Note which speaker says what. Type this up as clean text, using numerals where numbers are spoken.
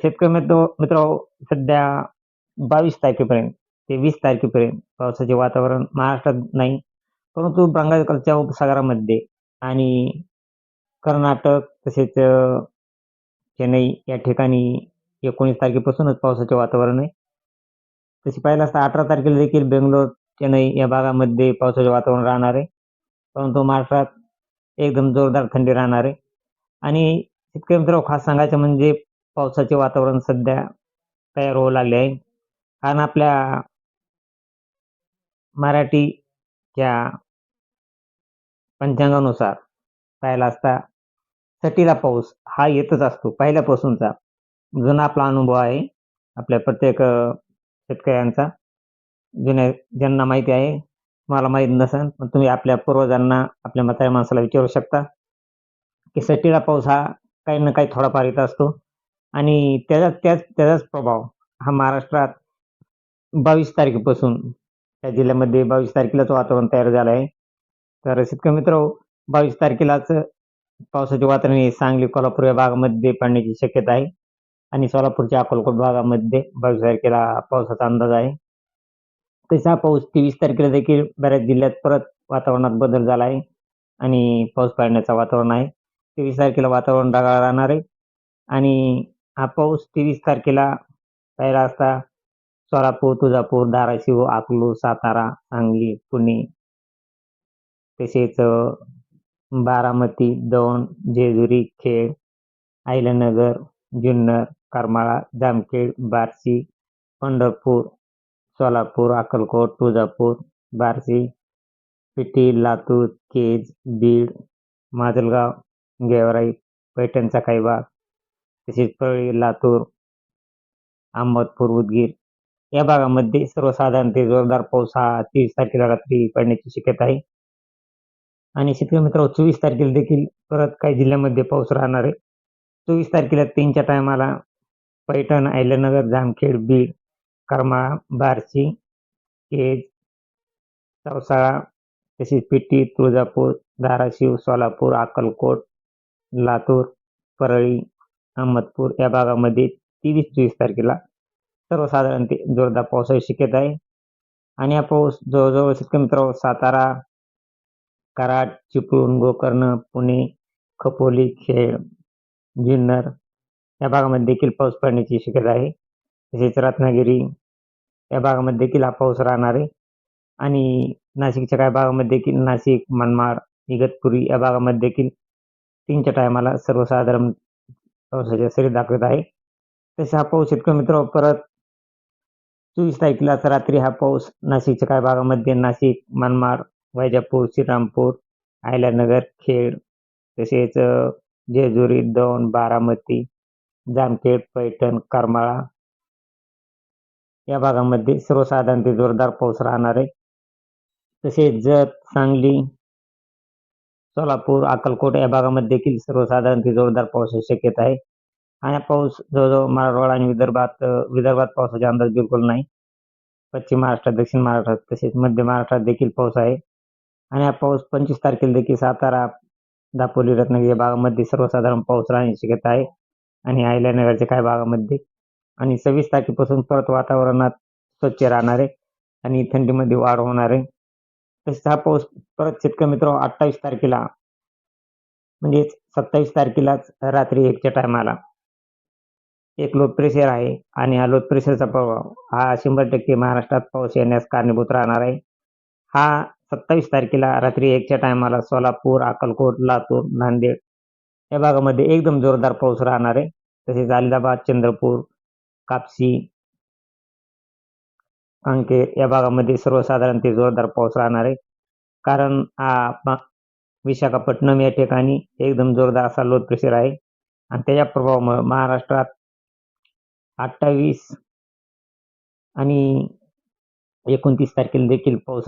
Speaker 1: शेतकरी मित्र सध्या 22 तारखेपर्यंत ते 20 तारखेपर्यंत पावसाचे वातावरण महाराष्ट्रात नाही, परंतु बंगालच्या उपसागरामध्ये आणि कर्नाटक तसेच चेन्नई या ठिकाणी 19 तारखेपासूनच पावसाचे वातावरण आहे. तसे पाहिलं असता 18 तारखेला देखील बेंगलोर, चेन्नई या भागामध्ये पावसाचे वातावरण राहणार आहे. परंतु महाराष्ट्रात एकदम जोरदार थंडी राहणार आहे. आणि शेतकरी मित्रांनो, खास सांगायचं म्हणजे पावसाचे वातावरण सध्या तयार होऊ लागले आहे. कारण आपल्या मराठीच्या पंचांगानुसार पाहिला असता सटीला पाऊस हा येतच असतो पहिल्यापासूनचा. जुना आपला अनुभव आहे आपल्या प्रत्येक शेतकऱ्यांचा. ज्यांना माहिती आहे, मला माहीत नसेल पण तुम्ही आपल्या पूर्वजांना, आपल्या म्हाताऱ्या माणसाला विचारू शकता की सटीला पाऊस हा काही ना काही थोडाफार येत असतो. आणि त्याचाच प्रभाव हा महाराष्ट्रात 22 तारखेपासून त्या जिल्ह्यामध्ये 22 तारखेलाच वातावरण तयार झालं आहे. तर शेतकरी मित्र, 22 तारखेलाच पावसाचे वातावरण हे सांगली, कोल्हापूर या भागामध्ये पडण्याची शक्यता आहे. आणि सोलापूरच्या अक्कलकोट भागामध्ये 22 तारखेला पावसाचा अंदाज आहे. तसा पाऊस 23 तारखेला देखील बऱ्याच जिल्ह्यात परत वातावरणात बदल झाला आहे आणि पाऊस पडण्याचं वातावरण आहे. 23 तारखेला वातावरण ढगाळ राहणार आहे. आणि हा पाऊस 23 तारखेला पाहिला असता सोलापूर, तुळजापूर, धाराशिव, अकलूज, सातारा, सांगली, पुणे तसेच बारामती, दौंड, जेजुरी, खेड, अहिल्यानगर, जुन्नर, करमाळा, जामखेड, बार्शी, पंढरपूर, सोलापूर, अक्कलकोट, तुळजापूर, बार्शी, पिठी, लातूर, केज, बीड, माजलगाव, गेवराई, पैठणचा काही भाग, तसेच परळी, लातूर, अहमदपूर, उदगीर या भागामध्ये सर्वसाधारण ते जोरदार पाऊस हा 23 तारखेला रात्री पडण्याची शक्यता आहे. आणि शेतकरी मित्रांनो, 24 तारखेला देखील परत काही जिल्ह्यामध्ये पाऊस राहणार आहे. 24 तारखेला 3च्या टायमाला पैठण, अहिल्यानगर, जामखेड, बीड, करमाळा, बार्शी, केज, चौसाळा, तसेच पिठी, तुळजापूर, धाराशिव, सोलापूर, अक्कलकोट, लातूर, परळी, अहमदपूर या भागामध्ये 23-24 तारखेला सर्वसाधारण ते जोरदार पावसाची शक्यता आहे. आणि हा पाऊस जवळजवळ शेतकरी मित्रांनो सातारा, कराड, चिपळूण, गोकर्ण, पुणे, खोपोली, खेड, जुन्नर या भागामध्ये देखील पाऊस पडण्याची शक्यता आहे. तसेच रत्नागिरी या भागामध्ये देखील हा पाऊस राहणार आहे. आणि नाशिकच्या काही भागामध्ये देखील नाशिक, मनमाड, इगतपुरी या भागामध्ये देखील 3च्या टायमाला सर्वसाधारण पावसाच्या सरी दाखवत आहे. तसा हा पाऊस शेतकरी मित्रांनो परत 24 तारखेलाच रात्री हा पाऊस नाशिकच्या काही भागामध्ये नाशिक, मनमाड, वैजापूर, श्रीरामपूर, अहिल्यानगर, खेड तसेच जेजुरी, दौंड, बारामती, जामखेड, पैठण, करमाळा या भागामध्ये सर्वसाधारण ते जोरदार पाऊस राहणार आहे. तसेच जत, सांगली, सोलापूर, अक्कलकोट या भागामध्ये देखील सर्वसाधारण ते जोरदार पावसाची शक्यता आहे. आणि पाऊस जवळजवळ मराठवाडा आणि विदर्भात पावसाचा अंदाज बिलकुल नाही. पश्चिम महाराष्ट्रात, दक्षिण महाराष्ट्रात तसेच मध्य महाराष्ट्रात देखील पाऊस आहे. आणि हा पाऊस 25 तारखेला देखील सातारा, दापोली, रत्नागिरी या भागामध्ये सर्वसाधारण पाऊस राहण्याची शक्यता आहे. आणि अहिल्यानगरच्या काही भागामध्ये. आणि 26 तारखेपासून परत वातावरणात स्वच्छ राहणार आहे आणि थंडीमध्ये वाढ होणार आहे. तसेच हा पाऊस परत शेतकरी मित्रांनो 28 तारखेला म्हणजेच 27 तारखेलाच रात्री 1च्या टायमाला एक लो प्रेशर आहे आणि हा लो प्रेशरचा प्रभाव हा 100% महाराष्ट्रात पाऊस येण्यास कारणीभूत राहणार आहे. हा 27 तारखेला रात्री 1च्या टायमाला सोलापूर, अक्कलकोट, लातूर, नांदेड या भागामध्ये एकदम जोरदार पाऊस राहणार आहे. तसेच आदिलाबाद, चंद्रपूर, कापसी, कांकेर या भागामध्ये सर्वसाधारण ते जोरदार पाऊस राहणार आहे. कारण हा विशाखापट्टणम या ठिकाणी एकदम जोरदार असा लो प्रेशर आहे आणि त्याच्या प्रभावामुळे महाराष्ट्रात 28 आणि 29 तारखेला देखील पाऊस